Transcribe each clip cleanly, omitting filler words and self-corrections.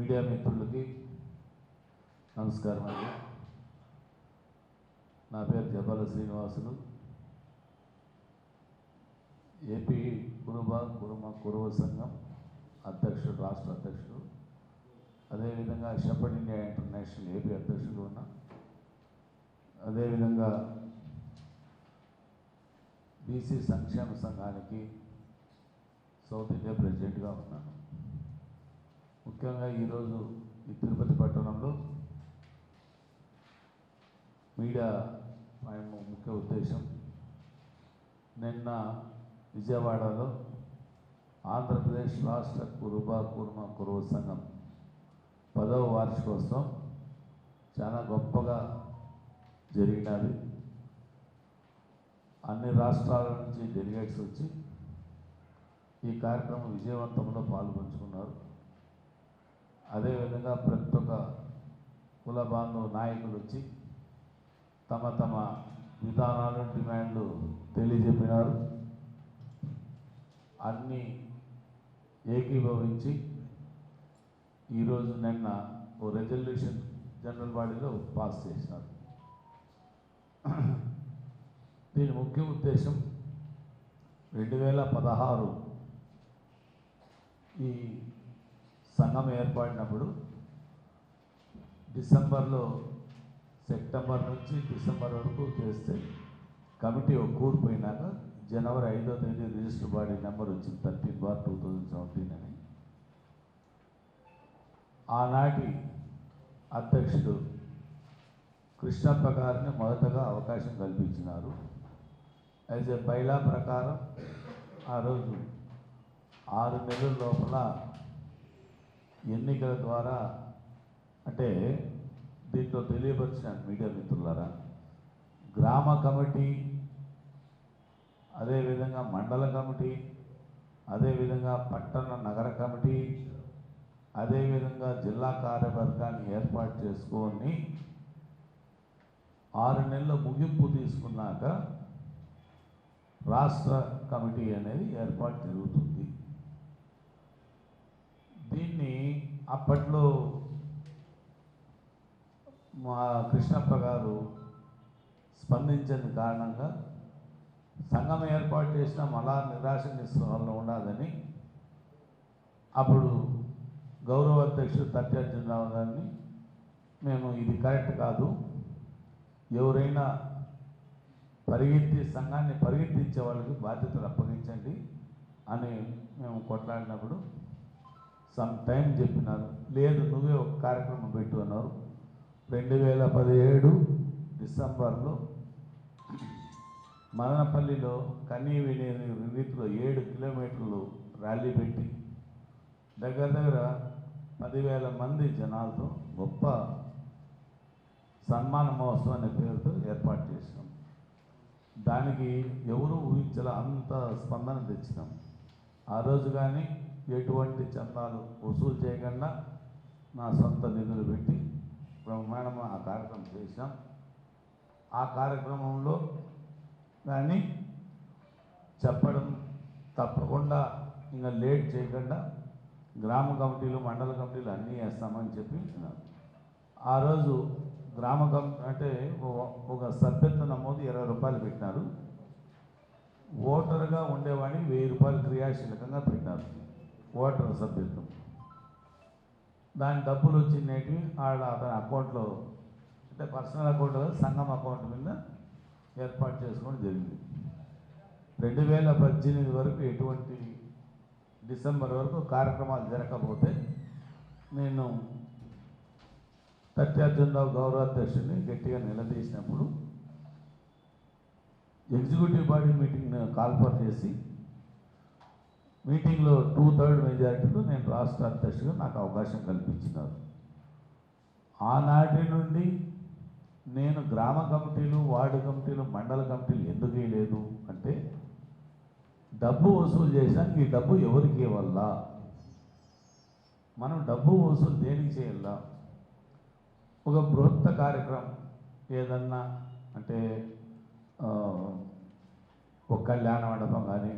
Media మిత్రులకి నమస్కారం అండి. నా పేరు జబ్బాల శ్రీనివాసులు. ఏపీ కురుమ సంఘం అధ్యక్షుడు, రాష్ట్ర అధ్యక్షుడు, అదేవిధంగా షెపర్డ్ ఇండియా ఇంటర్నేషనల్ ఏపీ అధ్యక్షుడు ఉన్నా, అదేవిధంగా బీసీ సంక్షేమ సంఘానికి సౌత్ ఇండియా ప్రెసిడెంట్గా ఉన్నాను. ముఖ్యంగా ఈరోజు ఈ తిరుపతి పట్టణంలో మీడియా ముఖ్య ఉద్దేశం, నిన్న విజయవాడలో ఆంధ్రప్రదేశ్ రాష్ట్ర కురుమ సంఘం 10వ వార్షికోత్సవం చాలా గొప్పగా జరిగినది. అన్ని రాష్ట్రాల నుంచి డెలిగేట్స్ వచ్చి ఈ కార్యక్రమం విజయవంతంలో పాల్పంచుకున్నారు. అదేవిధంగా ప్రతి ఒక్క కుల బాంధవ నాయకులు వచ్చి తమ తమ విధానాలు, డిమాండ్లు తెలియజెప్పినారు. అన్నీ ఏకీభవించి ఈరోజు నిన్న ఓ రెజల్యూషన్ జనరల్ బాడీలో పాస్ చేసినారు. దీని ముఖ్య ఉద్దేశం 2016 ఈ సంఘం ఏర్పడినప్పుడు సెప్టెంబర్ నుంచి డిసెంబర్ వరకు చేస్తే కమిటీ కూలిపోయినాక జనవరి 5వ తేదీ రిజిస్టర్ బాడీ నెంబర్ వచ్చింది 13/2017 అని. ఆనాటి అధ్యక్షుడు కృష్ణప్ప గారిని మొదటగా అవకాశం కల్పించినారు. యాజ్ ఎ బైలా ప్రకారం ఆ రోజు 6 నెలల లోపల ఎన్నికల ద్వారా, అంటే దీంట్లో తెలియపరిచిన మీడియా మిత్రులారా, గ్రామ కమిటీ, అదేవిధంగా మండల కమిటీ, అదేవిధంగా పట్టణ నగర కమిటీ, అదేవిధంగా జిల్లా కార్యవర్గాన్ని ఏర్పాటు చేసుకొని 6 నెలల ముగింపు తీసుకున్నాక రాష్ట్ర కమిటీ అనేది ఏర్పాటు జరుగుతుంది. దీన్ని అప్పట్లో మా కృష్ణప్ప గారు స్పందించని కారణంగా సంఘం ఏర్పాటు చేసిన మళ్ళా నిరాశ నిస్పృహల్లో ఉండాలని అప్పుడు గౌరవ అధ్యక్షుడు తత్యార్జునరావు గారిని, మేము ఇది కరెక్ట్ కాదు, ఎవరైనా సంఘాన్ని పరిగెత్తించే వాళ్ళకి బాధ్యతలు అప్పగించండి అని మేము కొట్లాడినప్పుడు సమ్ టైం చెప్పినారు. లేదు, నువ్వే ఒక కార్యక్రమం పెట్టు అన్నారు. 2017 డిసెంబర్లో మదనపల్లిలో కనీ విని రీతిలో 7 కిలోమీటర్లు ర్యాలీ పెట్టి దగ్గర 10,000 మంది జనాలతో గొప్ప సన్మాన మహోత్సవం అనే పేరుతో ఏర్పాటు చేసినాం. దానికి ఎవరు ఊహించాల అంత స్పందన తెచ్చినాం. ఆ రోజు కానీ ఎటువంటి చందాలు వసూలు చేయకుండా నా సొంత నిధులు పెట్టి బ్రహ్మాండంగా ఆ కార్యక్రమం చేసినాం. ఆ కార్యక్రమంలో కానీ చెప్పడం తప్పకుండా ఇంకా లేట్ చేయకుండా గ్రామ కమిటీలు, మండల కమిటీలు అన్నీ వేస్తామని చెప్పి ఆ రోజు గ్రామ కమిటీ అంటే ఒక సభ్యత్వ నమోదు 20 రూపాయలు పెట్టినారు. ఓటరుగా ఉండేవాడిని 1000 రూపాయలు క్రియాశీలకంగా పెట్టినారు ఓటర్ సభ్యత్వం. దాని డబ్బులు వచ్చినవి అతని అకౌంట్లో, అంటే పర్సనల్ అకౌంట్లో సంఘం అకౌంట్ మీద ఏర్పాటు చేసుకోవడం జరిగింది. 2018 వరకు ఎటువంటి డిసెంబర్ వరకు కార్యక్రమాలు జరగకపోతే నేను తత్యార్జునరావు గౌరవాధ్యక్షుడిని గట్టిగా నిలదీసినప్పుడు ఎగ్జిక్యూటివ్ బాడీ మీటింగ్ కాల్ఫర్ చేసి మీటింగ్లో 2/3 మెజారిటీలో నేను రాష్ట్ర అధ్యక్షుడిగా నాకు అవకాశం కల్పించినారు. ఆనాటి నుండి నేను గ్రామ కమిటీలు, వార్డు కమిటీలు, మండల కమిటీలు ఎందుకు వేయలేదు అంటే, డబ్బు వసూలు చేశాక ఈ డబ్బు ఎవరికి ఇవ్వాలా, మనం డబ్బు వసూలు దేనికి చేయాలా, ఒక బృహత్త కార్యక్రమం ఏదన్నా అంటే ఒక కళ్యాణ మండపం కానీ,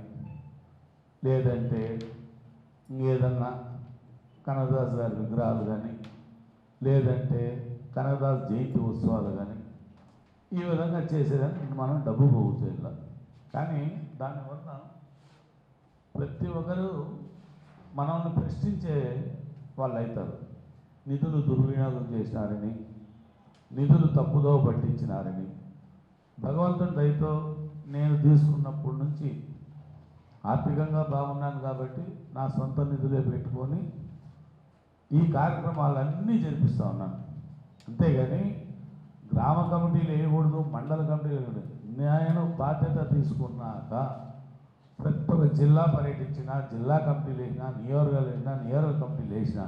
లేదంటే ఏదన్నా కనకదాస్ గారి విగ్రహాలు కానీ, లేదంటే కనకదాస్ జయంతి ఉత్సవాలు కానీ, ఈ విధంగా చేసేదానికి మనం డబ్బు పోగు చేయాలి. కానీ దానివల్ల ప్రతి ఒక్కరూ మనల్ని ప్రశ్నించే వాళ్ళు అవుతారు. నిధులు దుర్వినియోగం చేసినారని, నిధులు తప్పుదోవ పట్టించినారని. భగవంతుని దయతో నేను తీసుకున్నప్పటి నుంచి ఆర్థికంగా బాగున్నాను కాబట్టి నా సొంత నిధులే పెట్టుకొని ఈ కార్యక్రమాలన్నీ జరిపిస్తూ ఉన్నాను. అంతేగాని గ్రామ కమిటీలు వేయకూడదు, మండల కమిటీలు వేయకూడదు. నేను బాధ్యత తీసుకున్నాక ప్రతి ఒక్క జిల్లా పర్యటించినా, జిల్లా కమిటీలు వేసినా, నియోజకవర్గాలు వేసినా, నియోజకవర్గ కమిటీలు వేసినా,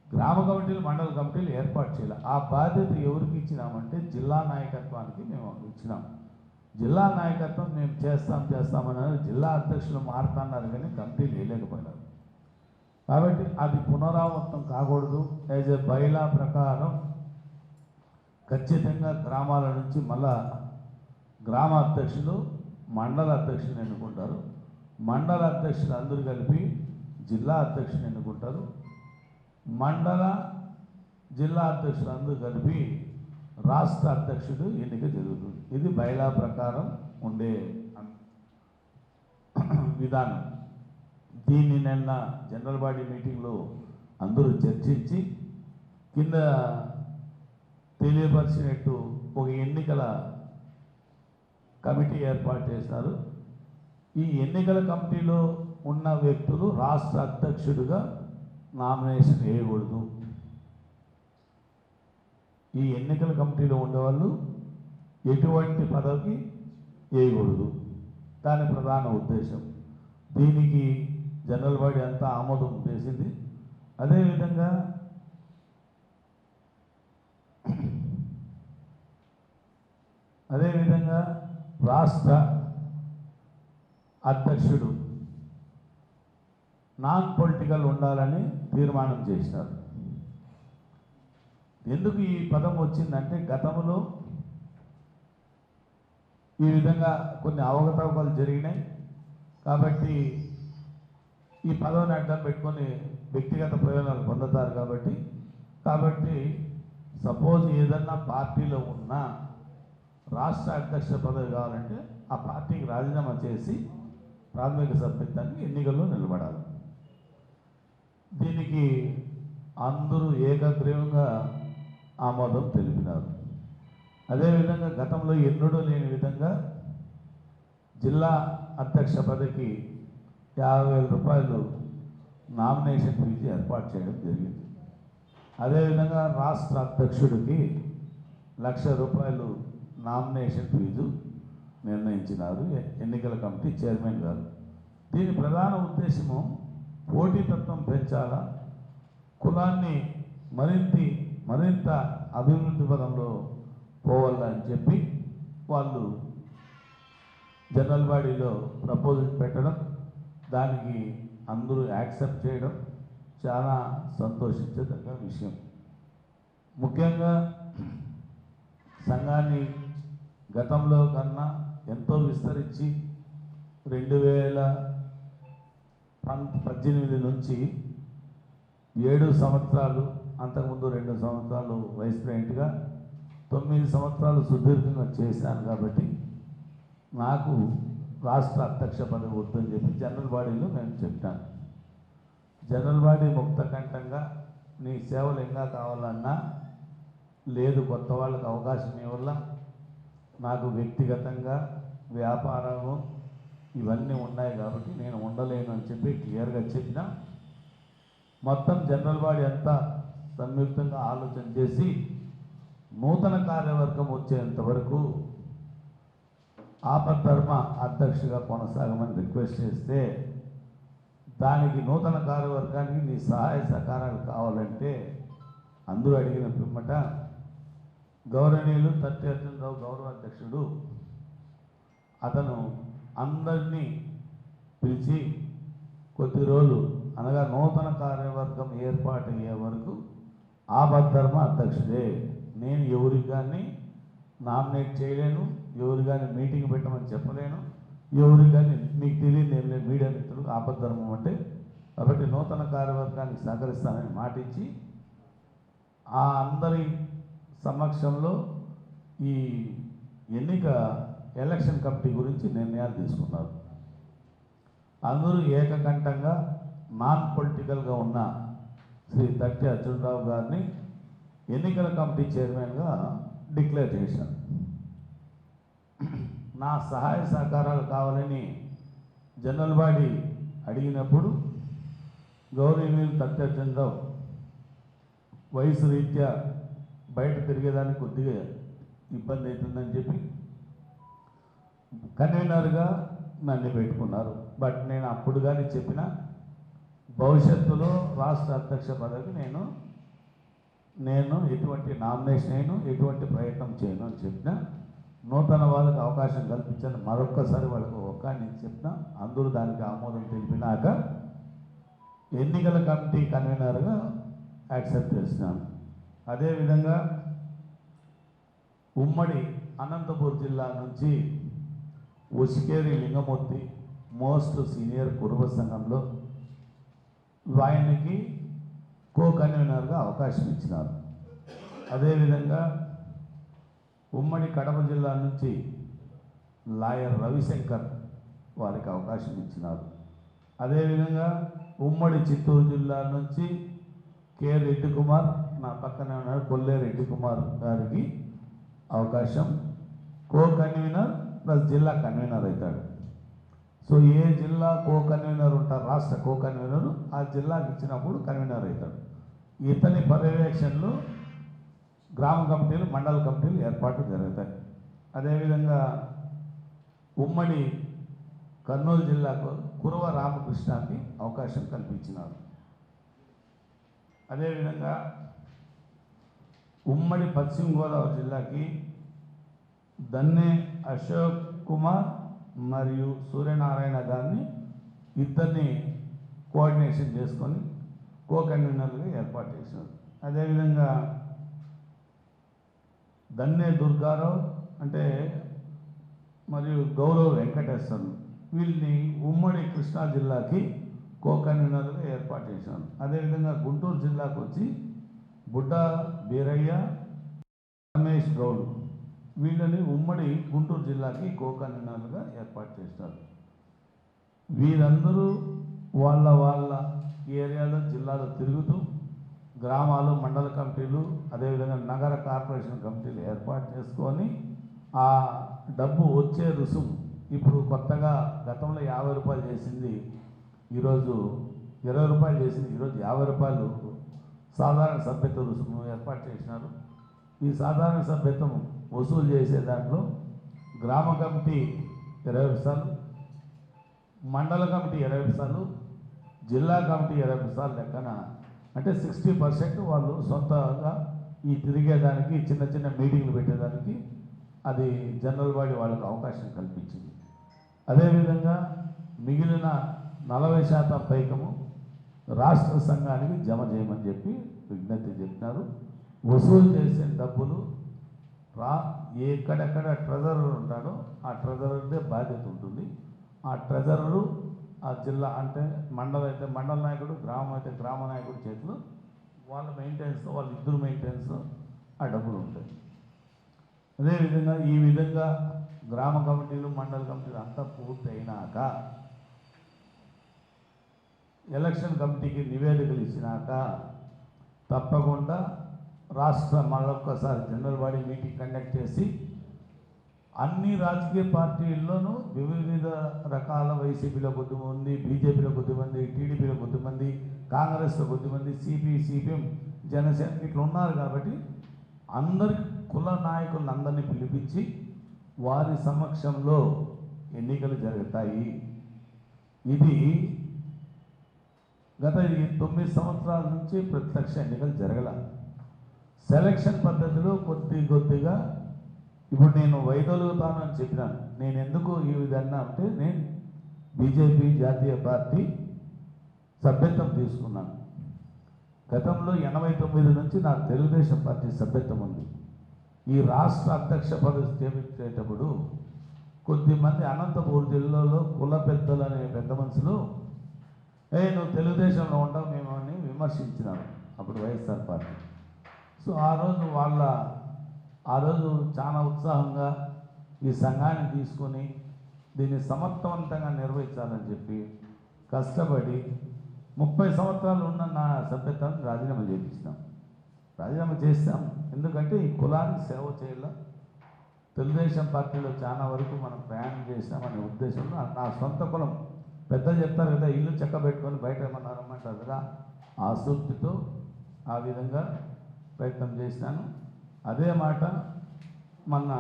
గ్రామ కమిటీలు మండల కమిటీలు ఏర్పాటు చేయాలి. ఆ బాధ్యత ఎవరికి ఇచ్చినామంటే జిల్లా నాయకత్వానికి మేము ఇచ్చినాం. జిల్లా నాయకత్వం మేము చేస్తామన్నారు. జిల్లా అధ్యక్షులు మారుతున్నారు కానీ కమిటీలు వేయలేకపోయినారు. కాబట్టి అది పునరావృతం కాకూడదు. యాజ్ ఎ బైలా ప్రకారం ఖచ్చితంగా గ్రామాల నుంచి మళ్ళా గ్రామ అధ్యక్షులు, మండల అధ్యక్షులు ఎన్నుకుంటారు. మండల అధ్యక్షులు అందరూ కలిపి జిల్లా అధ్యక్షులు ఎన్నుకుంటారు. మండల జిల్లా అధ్యక్షులు అందరూ కలిపి రాష్ట్ర అధ్యక్షుడు ఎన్నిక జరుగుతుంది. ఇది బైలా ప్రకారం ఉండే విధానం. దీన్ని నిన్న జనరల్ బాడీ మీటింగ్లో అందరూ చర్చించి కింద తెలియపరిచినట్టు ఒక ఎన్నికల కమిటీ ఏర్పాటు చేశారు. ఈ ఎన్నికల కమిటీలో ఉన్న వ్యక్తులు రాష్ట్ర అధ్యక్షుడిగా నామినేషన్ వేయకూడదు. ఈ ఎన్నికల కమిటీలో ఉండేవాళ్ళు ఎటువంటి పదవికి వేయకూడదు. దాని ప్రధాన ఉద్దేశం. దీనికి జనరల్ బాడీ అంతా ఆమోదం చేసింది. అదేవిధంగా రాష్ట్ర అధ్యక్షుడు నాన్ పొలిటికల్ ఉండాలని తీర్మానం చేసినారు. ఎందుకు ఈ పదం వచ్చిందంటే గతంలో ఈ విధంగా కొన్ని అవకతవకలు జరిగినాయి. కాబట్టి ఈ పదవిని అడ్డం పెట్టుకొని వ్యక్తిగత ప్రయోజనాలు పొందుతారు. కాబట్టి సపోజ్ ఏదన్నా పార్టీలో ఉన్నా రాష్ట్ర అధ్యక్ష పదవి కావాలంటే ఆ పార్టీకి రాజీనామా చేసి ప్రాథమిక సభ్యత్వానికి ఎన్నికల్లో నిలబడాలి. దీనికి అందరూ ఏకగ్రీవంగా ఆమోదం తెలిపినారు. అదేవిధంగా గతంలో ఎన్నడూ లేని విధంగా జిల్లా అధ్యక్ష పదవికి 50,000 రూపాయలు నామినేషన్ ఫీజు ఏర్పాటు చేయడం జరిగింది. అదేవిధంగా రాష్ట్ర అధ్యక్షుడికి 1,00,000 రూపాయలు నామినేషన్ ఫీజు నిర్ణయించినారు ఎన్నికల కమిటీ చైర్మన్ గారు. దీని ప్రధాన ఉద్దేశము పోటీతత్వం పెంచాలా, కులాన్ని మరింత అభివృద్ధి పదంలో పోవాలని చెప్పి వాళ్ళు జనరల్ బాడీలో ప్రపోజల్ పెట్టడం, దానికి అందరూ యాక్సెప్ట్ చేయడం చాలా సంతోషించదగ్గ విషయం. ముఖ్యంగా సంఘాన్ని గతంలో కన్నా ఎంతో విస్తరించి 2018 నుంచి 7 సంవత్సరాలు, అంతకుముందు 2 సంవత్సరాలు వైస్ ప్రెసిడెంట్గా, 9 సంవత్సరాలు సుదీర్ఘంగా చేశాను. కాబట్టి నాకు రాష్ట్ర అధ్యక్ష పదవి వద్దని చెప్పి జనరల్ బాడీలో నేను చెప్పాను. జనరల్ బాడీ ముక్తకంఠంగా నీ సేవలు ఇంకా కావాలన్నా లేదు, కొత్త వాళ్ళకి అవకాశం ఇవ్వాల, నాకు వ్యక్తిగతంగా వ్యాపారము ఇవన్నీ ఉన్నాయి కాబట్టి నేను ఉండలేను అని చెప్పి క్లియర్గా చెప్పిన. మొత్తం జనరల్ బాడీ అంతా సంయుక్తంగా ఆలోచన చేసి నూతన కార్యవర్గం వచ్చేంత వరకు ఆపద్ధర్మ అధ్యక్షుగా కొనసాగమని రిక్వెస్ట్ చేస్తే, దానికి నూతన కార్యవర్గానికి నీ సహాయ సహకారాలు కావాలంటే అందరూ అడిగిన పిమ్మట గౌరవనీయులు తట్టి అర్జునరావు గౌరవ అధ్యక్షుడు అతను అందరినీ పిలిచి కొద్ది రోజులు అనగా నూతన కార్యవర్గం ఏర్పాటయ్యే వరకు ఆపద్ధర్మ అధ్యక్షుడే, నేను ఎవరికి కానీ నామినేట్ చేయలేను, ఎవరు కానీ మీటింగ్ పెట్టమని చెప్పలేను, ఎవరికి కానీ మీకు తెలియదు ఏం లేదు. మీడియా మిత్రులు ఆపద్ధర్మం అంటే కాబట్టి నూతన కార్యవర్గానికి సహకరిస్తానని మాటిచ్చి ఆ అందరి సమక్షంలో ఈ ఎలక్షన్ కమిటీ గురించి నిర్ణయాలు తీసుకున్నారు. అందరూ ఏకకంఠంగా నాన్ పొలిటికల్గా ఉన్న శ్రీ తట్టి అర్జునరావు గారిని ఎన్నికల కమిటీ చైర్మన్గా డిక్లేర్ చేశాను. నా సహాయ సహకారాలు కావాలని జనరల్ బాడీ అడిగినప్పుడు గౌరవనీయులు తట్టి అర్జునరావు వయసు రీత్యా బయట తిరిగేదానికి కొద్దిగా ఇబ్బంది అవుతుందని చెప్పి కన్వీనర్గా నన్ను పెట్టుకున్నారు. బట్ నేను అప్పుడు కానీ చెప్పిన భవిష్యత్తులో రాష్ట్ర అధ్యక్ష పదవికి నేను ఎటువంటి నామినేషన్ అయినా ఎటువంటి ప్రయత్నం చేయను అని చెప్పిన. నూతన వాళ్ళకి అవకాశం కల్పించాను. మరొక్కసారి వాళ్ళకు నేను చెప్పిన. అందరూ దానికి ఆమోదం తెలిపినాక ఎన్నికల కమిటీ కన్వీనర్గా యాక్సెప్ట్ చేసినాను. అదేవిధంగా ఉమ్మడి అనంతపూర్ జిల్లా నుంచి ఉసికేరి లింగమూర్తి మోస్ట్ సీనియర్ కురుబ సంఘంలో ఆయనకి కో కన్వీనర్గా అవకాశం ఇచ్చినారు. అదేవిధంగా ఉమ్మడి కడప జిల్లా నుంచి లాయర్ రవిశంకర్ వారికి అవకాశం ఇచ్చినారు. అదేవిధంగా ఉమ్మడి చిత్తూరు జిల్లా నుంచి కె రెడ్డి కుమార్, నా పక్కనే ఉన్నారు కొల్లే రెడ్డి కుమార్ గారికి అవకాశం, కో కన్వీనర్ ప్లస్ జిల్లా కన్వీనర్ అవుతాడు. సో ఏ జిల్లా కో కన్వీనర్ ఉంటారు, రాష్ట్ర కో కన్వీనర్ ఆ జిల్లాకి ఇచ్చినప్పుడు కన్వీనర్ అవుతాడు. ఇతని పర్యవేక్షణలో గ్రామ కమిటీలు, మండల కమిటీలు ఏర్పాటు జరుగుతాయి. అదేవిధంగా ఉమ్మడి కర్నూలు జిల్లాకు కురవ రామకృష్ణకి అవకాశం కల్పించినారు. అదేవిధంగా ఉమ్మడి పశ్చిమ గోదావరి జిల్లాకి దన్నే అశోక్ కుమార్ మరియు సూర్యనారాయణ గారిని ఇద్దరిని కోఆర్డినేషన్ చేసుకొని కో కన్వీనర్గా ఏర్పాటు చేసినారు. అదేవిధంగా దన్నే దుర్గారావు అంటే మరియు గౌరవ్ వెంకటేశ్వర్లు వీళ్ళని ఉమ్మడి కృష్ణా జిల్లాకి కో కన్వీనర్గా ఏర్పాటు చేశాను. అదేవిధంగా గుంటూరు జిల్లాకు వచ్చి బుడ్డ బీరయ్య, రమేష్ గౌడ్ వీళ్ళని ఉమ్మడి గుంటూరు జిల్లాకి కో కన్వీనర్లుగా ఏర్పాటు చేశారు. వీరందరూ వాళ్ళ ఏరియాలో జిల్లాలో తిరుగుతూ గ్రామాలు, మండల కమిటీలు, అదేవిధంగా నగర కార్పొరేషన్ కమిటీలు ఏర్పాటు చేసుకొని ఆ డబ్బు వచ్చే రుసుము ఇప్పుడు కొత్తగా గతంలో 50 రూపాయలు చేసింది ఈరోజు 20 రూపాయలు చేసింది, ఈరోజు 50 రూపాయలు సాధారణ సభ్యత్వ రుసుము ఏర్పాటు చేసినారు. ఈ సాధారణ సభ్యత్వం వసూలు చేసే దాంట్లో గ్రామ కమిటీ 20 పైసలు, మండల కమిటీ 20 పైసలు, జిల్లా కమిటీ 20 పైసలు లెక్కన అంటే 60% వాళ్ళు సొంతంగా ఈ తిరిగేదానికి, చిన్న చిన్న మీటింగ్లు పెట్టేదానికి అది జనరల్ బాడీ వాళ్ళకు అవకాశం కల్పించింది. అదేవిధంగా మిగిలిన 40% పైకము రాష్ట్ర సంఘానికి జమ చేయమని చెప్పి విజ్ఞప్తి చెప్పినారు. వసూలు చేసే డబ్బులు ఎక్కడెక్కడ ట్రెజరర్ ఉంటాడో ఆ ట్రెజరర్దే బాధ్యత ఉంటుంది. ఆ ట్రెజరరు ఆ జిల్లా అంటే మండలం అయితే మండల నాయకుడు, గ్రామం అయితే గ్రామ నాయకుడు చేతిలో వాళ్ళ మెయింటెనెన్స్లో వాళ్ళ ఇద్దరు మెయింటెనెన్స్ ఆ డబ్బులు ఉంటాయి. అదేవిధంగా ఈ విధంగా గ్రామ కమిటీలు, మండల కమిటీలు అంతా పూర్తి అయినాక ఎలక్షన్ కమిటీకి నివేదికలు ఇచ్చినాక తప్పకుండా మరొక్కసారి జనరల్ బాడీ మీటింగ్ కండక్ట్ చేసి అన్ని రాజకీయ పార్టీల్లోనూ వివిధ రకాల వైసీపీలో కొద్దిమంది, బీజేపీలో కొద్దిమంది, టీడీపీలో కొద్దిమంది, కాంగ్రెస్లో కొద్దిమంది, సిపిఎం, జనసేన ఇట్లా ఉన్నారు. కాబట్టి అందరి కుల నాయకులను అందరినీ పిలిపించి వారి సమక్షంలో ఎన్నికలు జరుగుతాయి. ఇది గత 9 సంవత్సరాల నుంచి ప్రత్యక్ష ఎన్నికలు జరగల. సెలక్షన్ పద్ధతిలో కొద్దిగా ఇప్పుడు నేను వైదొలుగుతానని చెప్పినాను. నేను ఎందుకు ఈ విధంగా అంటే నేను బీజేపీ జాతీయ పార్టీ సభ్యత్వం తీసుకున్నాను. గతంలో 89 నుంచి నాకు తెలుగుదేశం పార్టీ సభ్యత్వం ఉంది. ఈ రాష్ట్ర అధ్యక్ష పదవి చేపట్టేటప్పుడు కొద్దిమంది అనంతపూర్ జిల్లాలో కుల పెద్దలు అనే పెద్ద మనుషులు నువ్వు తెలుగుదేశంలో ఉండవు మేము అని విమర్శించినారు అప్పుడు వైఎస్ఆర్ పార్టీ. సో ఆ రోజు చాలా ఉత్సాహంగా ఈ సంఘాన్ని తీసుకొని దీన్ని సమర్థవంతంగా నిర్వహించాలని చెప్పి కష్టపడి 30 సంవత్సరాలు ఉన్న నా సభ్యత్వాన్ని రాజీనామా చేయించినాం. రాజీనామా చేస్తాం ఎందుకంటే ఈ కులానికి సేవ చేయాల, తెలుగుదేశం పార్టీలో చాలా వరకు మనం ప్రయాణం చేసినామనే ఉద్దేశంలో నా సొంత కులం పెద్దలు చెప్తారు కదా, ఇల్లు చెక్క పెట్టుకొని బయట ఏమన్నా రమ్మంటారు కదా, ఆ సూక్తితో ఆ విధంగా ప్రయత్నం చేసినాను. అదే మాట మొన్న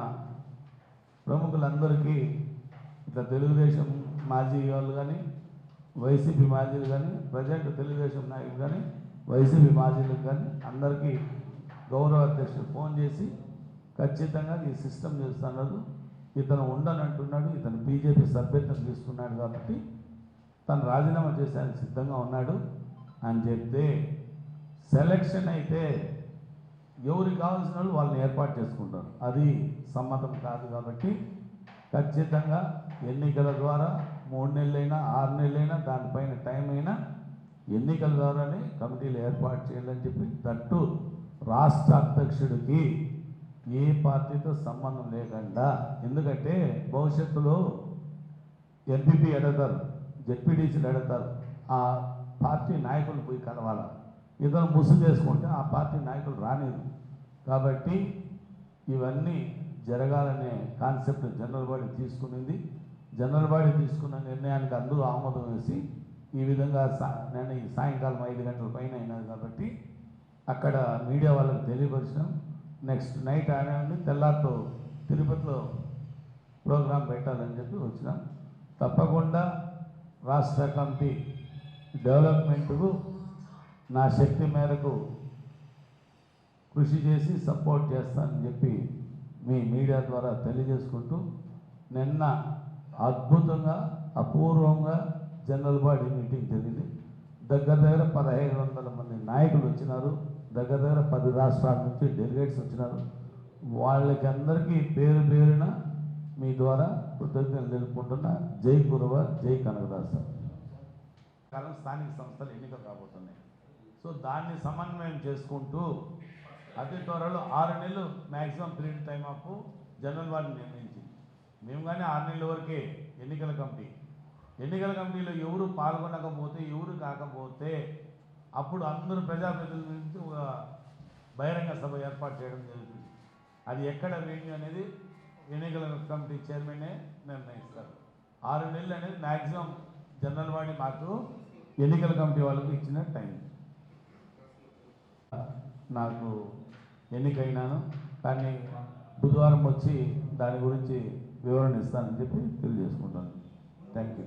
ప్రముఖులందరికీ ఇట్లా తెలుగుదేశం మాజీ వాళ్ళు కానీ వైసీపీ మాజీలు కానీ ప్రజెంట్ తెలుగుదేశం నాయకులు కానీ వైసీపీ మాజీలకు కానీ అందరికీ గౌరవ అధ్యక్షుడు ఫోన్ చేసి ఖచ్చితంగా ఈ సిస్టమ్ చేస్తున్నారు, ఇతను ఉండనంటున్నాడు, ఇతను బీజేపీ సభ్యత్వం తీసుకున్నాడు కాబట్టి తను రాజీనామా చేసేందుకు సిద్ధంగా ఉన్నాడు అని చెప్తే, సెలక్షన్ అయితే ఎవరికి కావాల్సిన వాళ్ళు వాళ్ళని ఏర్పాటు చేసుకుంటారు, అది సమ్మతం కాదు. కాబట్టి ఖచ్చితంగా ఎన్నికల ద్వారా 3 నెలలైనా 6 నెలలైనా దానిపైన టైం అయినా ఎన్నికల ద్వారానే కమిటీలు ఏర్పాటు చేయాలని చెప్పి, తట్టు రాష్ట్ర అధ్యక్షుడికి ఏ పార్టీతో సంబంధం లేకుండా, ఎందుకంటే భవిష్యత్తులో ఎంపీపీ ఎడతారు, జెడ్పీటీసీలు ఎడతారు, ఆ పార్టీ నాయకులు పోయి కలవాలి, ఇతను ముసుగు చేసుకుంటే ఆ పార్టీ నాయకులు రానిరు. కాబట్టి ఇవన్నీ జరగాలనే కాన్సెప్ట్ జనరల్ బాడీ తీసుకునింది. జనరల్ బాడీ తీసుకున్న నిర్ణయానికి అందరూ ఆమోదం వేసి ఈ విధంగా నేను ఈ సాయంకాలం 5 గంటల పైన అయినది కాబట్టి అక్కడ మీడియా వాళ్ళకి తెలియపరిచినాం. నెక్స్ట్ నైట్ ఆనే తెల్లారితో తిరుపతిలో ప్రోగ్రాం పెట్టాలని చెప్పి వచ్చినాం. తప్పకుండా రాష్ట్ర కమిటీ డెవలప్మెంట్కు నా శక్తి మేరకు కృషి చేసి సపోర్ట్ చేస్తానని చెప్పి మీ మీడియా ద్వారా తెలియజేసుకుంటూ, నిన్న అద్భుతంగా అపూర్వంగా జనరల్ బాడీ మీటింగ్ జరిగింది. దగ్గర 1500 మంది నాయకులు వచ్చినారు, దగ్గర 10 రాష్ట్రాల నుంచి డెలిగేట్స్ వచ్చినారు. వాళ్ళకి అందరికీ పేరు పేరున మీ ద్వారా కృతజ్ఞతలు తెలుపుకుంటున్నా. జై కురవ, జై కనకదాస. కాలం స్థానిక సంస్థలు ఎన్నికలు రాబోతున్నాయి. సో దాన్ని సమన్వయం చేసుకుంటూ అతి త్వరలో 6 నెలలు maximum period time of general body నిర్ణయించింది. మేము కానీ 6 నెలల వరకే ఎన్నికల కమిటీలో ఎవరు పాల్గొనకపోతే, ఎవరు కాకపోతే అప్పుడు అందరూ ప్రజాప్రతినిధుల నుంచి ఒక బహిరంగ సభ ఏర్పాటు చేయడం జరుగుతుంది. అది ఎక్కడ వేణి అనేది ఎన్నికల కమిటీ చైర్మనే నిర్ణయిస్తారు. 6 నెలలు అనేది మ్యాక్సిమం జనరల్ బాడీ మాకు ఎన్నికల కమిటీ వాళ్ళకి ఇచ్చిన టైం. నాకు ఎన్నికైనాను, కానీ బుధవారం వచ్చి దాని గురించి వివరణ ఇస్తానని చెప్పి తెలియజేసుకుంటాను. Thank you.